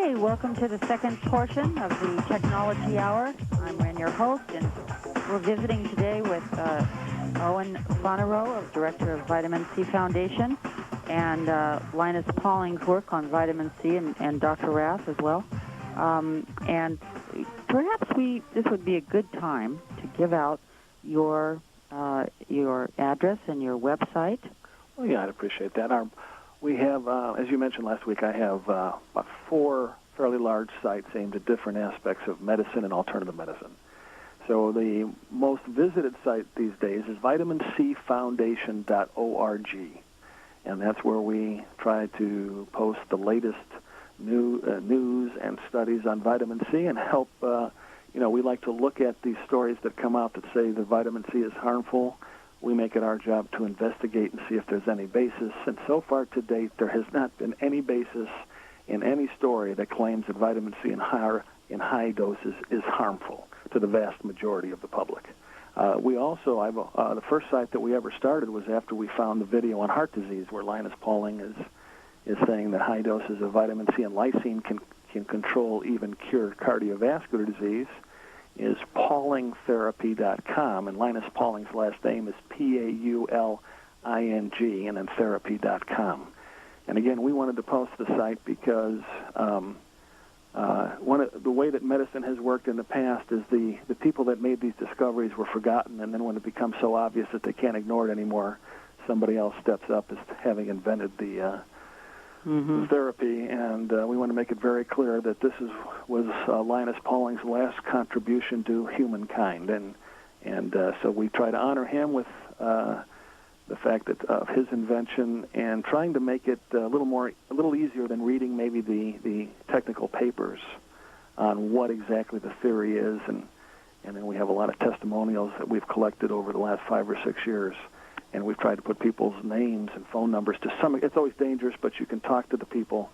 Okay, welcome to the second portion of the Technology Hour. I'm Ren, your host, and we're visiting today with Owen Fonorow, Director of Vitamin C Foundation, and Linus Pauling's work on vitamin C, and Dr. Rath as well. And perhaps this would be a good time to give out your address and your website. Well, yeah, I'd appreciate that. We have, as you mentioned last week, I have about 4 fairly large sites aimed at different aspects of medicine and alternative medicine. So the most visited site these days is vitamincfoundation.org, and that's where we try to post the latest news and studies on vitamin C and help, we like to look at these stories that come out that say that vitamin C is harmful. We make it our job to investigate and see if there's any basis. And so far to date, there has not been any basis in any story that claims that vitamin C in high doses is harmful to the vast majority of the public. We also, the first site that we ever started was after we found the video on heart disease, where Linus Pauling is saying that high doses of vitamin C and lysine can control, even cure cardiovascular disease. Is paulingtherapy.com, and Linus Pauling's last name is Pauling, and then therapy.com. And again, we wanted to post the site because the way that medicine has worked in the past is the people that made these discoveries were forgotten, and then when it becomes so obvious that they can't ignore it anymore, somebody else steps up as having invented the therapy, and we want to make it very clear that this was Linus Pauling's last contribution to humankind, and so we try to honor him with the fact that of his invention, and trying to make it a little easier than reading maybe the technical papers on what exactly the theory is, and then we have a lot of testimonials that we've collected over the last 5 or 6 years. And we've tried to put people's names and phone numbers to some. It's always dangerous, but you can talk to the people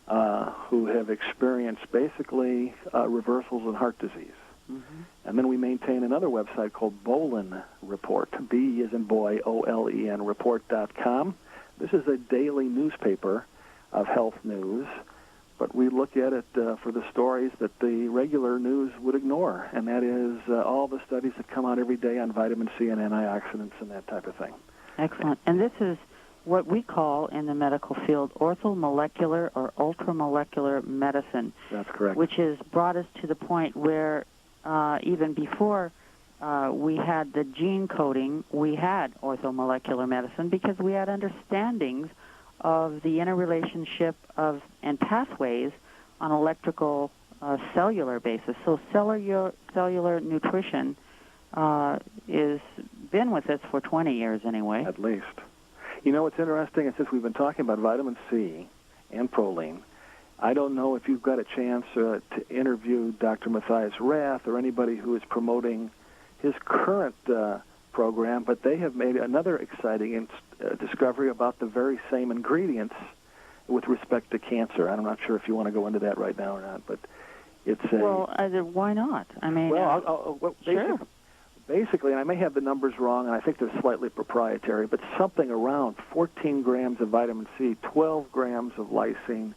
who have experienced basically reversals in heart disease. Mm-hmm. And then we maintain another website called Bolin Report, B as in boy, OLEN report.com. This is a daily newspaper of health news, but we look at it for the stories that the regular news would ignore, and that is all the studies that come out every day on vitamin C and antioxidants and that type of thing. Excellent. And this is what we call in the medical field orthomolecular or ultramolecular medicine. That's correct. Which has brought us to the point where even before we had the gene coding, we had orthomolecular medicine because we had understandings of the interrelationship and pathways on electrical cellular basis. So cellular nutrition is been with us for 20 years anyway. At least. You know what's interesting is since we've been talking about vitamin C and proline, I don't know if you've got a chance to interview Dr. Matthias Rath or anybody who is promoting his current program, but they have made another exciting discovery about the very same ingredients with respect to cancer. I'm not sure if you want to go into that right now or not, but it's why not? I mean, sure. Basically, and I may have the numbers wrong, and I think they're slightly proprietary, but something around 14 grams of vitamin C, 12 grams of lysine,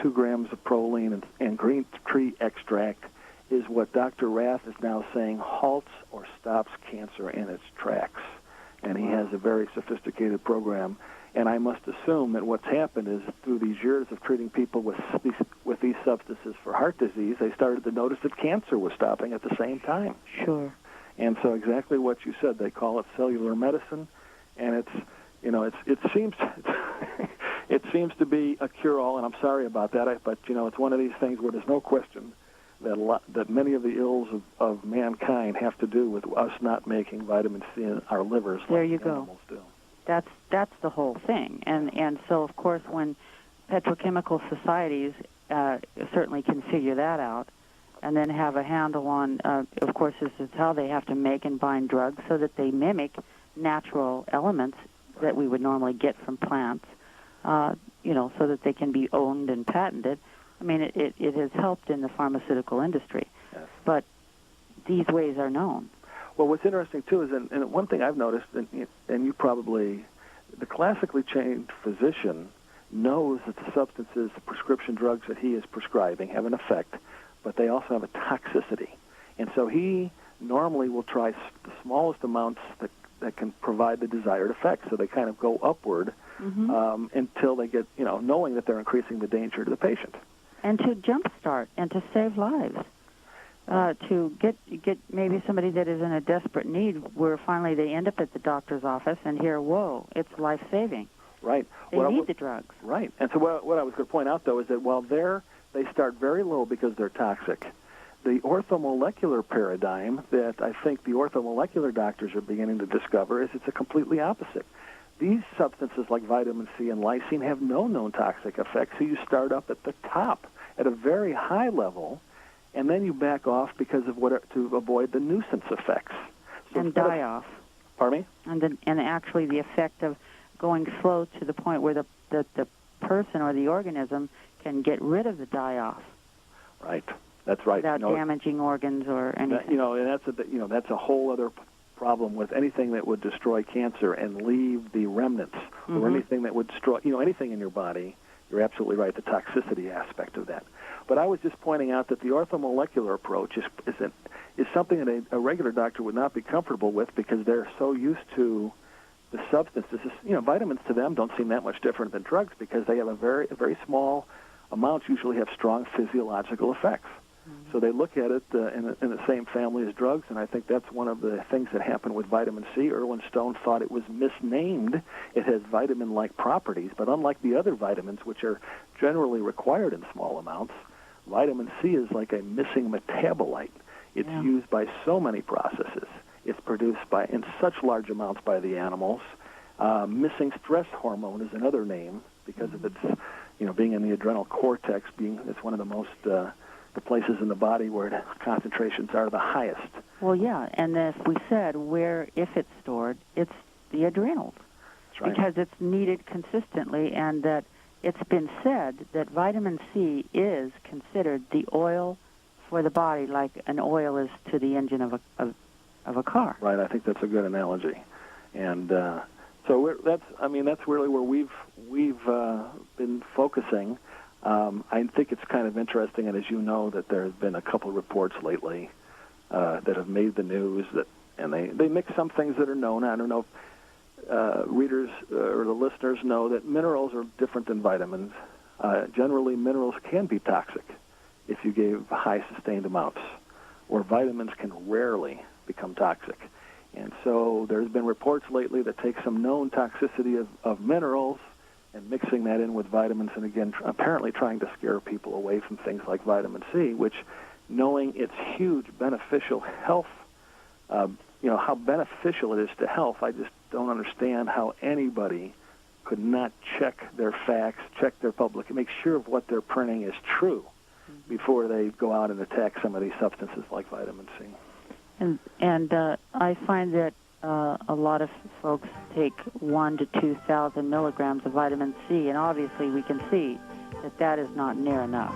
2 grams of proline, and green tree extract is what Dr. Rath is now saying halts or stops cancer in its tracks. And he has a very sophisticated program. And I must assume that what's happened is through these years of treating people with these substances for heart disease, they started to notice that cancer was stopping at the same time. Sure. And so exactly what you said, they call it cellular medicine, and it seems it seems to be a cure-all. And I'm sorry about that, but it's one of these things where there's no question that many of the ills of mankind have to do with us not making vitamin C in our livers there like you animals go. do. That's the whole thing. And so, of course, when petrochemical societies certainly can figure that out and then have a handle on, of course, this is how they have to make and bind drugs so that they mimic natural elements that we would normally get from plants, so that they can be owned and patented. I mean, it has helped in the pharmaceutical industry, yes. But these ways are known. Well, what's interesting, too, is, and one thing I've noticed, and you probably, the classically trained physician knows that the substances, the prescription drugs that he is prescribing have an effect, but they also have a toxicity. And so he normally will try the smallest amounts that can provide the desired effect. So they kind of go upward until they get, knowing that they're increasing the danger to the patient. And to jumpstart and to save lives. To get maybe somebody that is in a desperate need where finally they end up at the doctor's office and hear, whoa, it's life-saving. Right. They need the drugs. Right. And so what I was going to point out, though, is that while they start very low because they're toxic, the orthomolecular paradigm that I think the orthomolecular doctors are beginning to discover is it's a completely opposite. These substances like vitamin C and lysine have no known toxic effects, so you start up at the top at a very high level, and then you back off because of to avoid the nuisance effects. So and die off. Pardon me? And actually the effect of going slow to the point where the person or the organism can get rid of the die-off. Right. That's right. Without damaging organs or anything. And that's a whole other problem with anything that would destroy cancer and leave the remnants, or anything that would destroy, anything in your body. You're absolutely right, the toxicity aspect of that. But I was just pointing out that the orthomolecular approach is something that a regular doctor would not be comfortable with because they're so used to the substances. Vitamins to them don't seem that much different than drugs because they have a very small amounts usually have strong physiological effects. So they look at it in the same family as drugs, and I think that's one of the things that happened with vitamin C. Erwin Stone thought it was misnamed. It has vitamin-like properties, but unlike the other vitamins, which are generally required in small amounts, vitamin C is like a missing metabolite. It's used by so many processes. It's produced in such large amounts by the animals. Missing stress hormone is another name because of its, being in the adrenal cortex. It's one of the most the places in the body where the concentrations are the highest. Well, yeah, and if we said if it's stored, it's the adrenals. That's right. Because it's needed consistently, and that it's been said that vitamin C is considered the oil for the body, like an oil is to the engine of a car. Right. I think that's a good analogy, and so that's really where we've been focusing. I think it's kind of interesting, and as you know, that there have been a couple of reports lately that have made the news and they mix some things that are known. I don't know if readers or the listeners know that minerals are different than vitamins. Generally, minerals can be toxic if you gave high sustained amounts, or vitamins can rarely become toxic. And so there's been reports lately that take some known toxicity of minerals and mixing that in with vitamins, and again, apparently trying to scare people away from things like vitamin C, which, knowing its huge beneficial health, how beneficial it is to health, I just don't understand how anybody could not check their facts, check their public, and make sure of what they're printing is true before they go out and attack some of these substances like vitamin C. And I find that a lot of folks take 1,000 to 2,000 milligrams of vitamin C, and obviously we can see that is not near enough.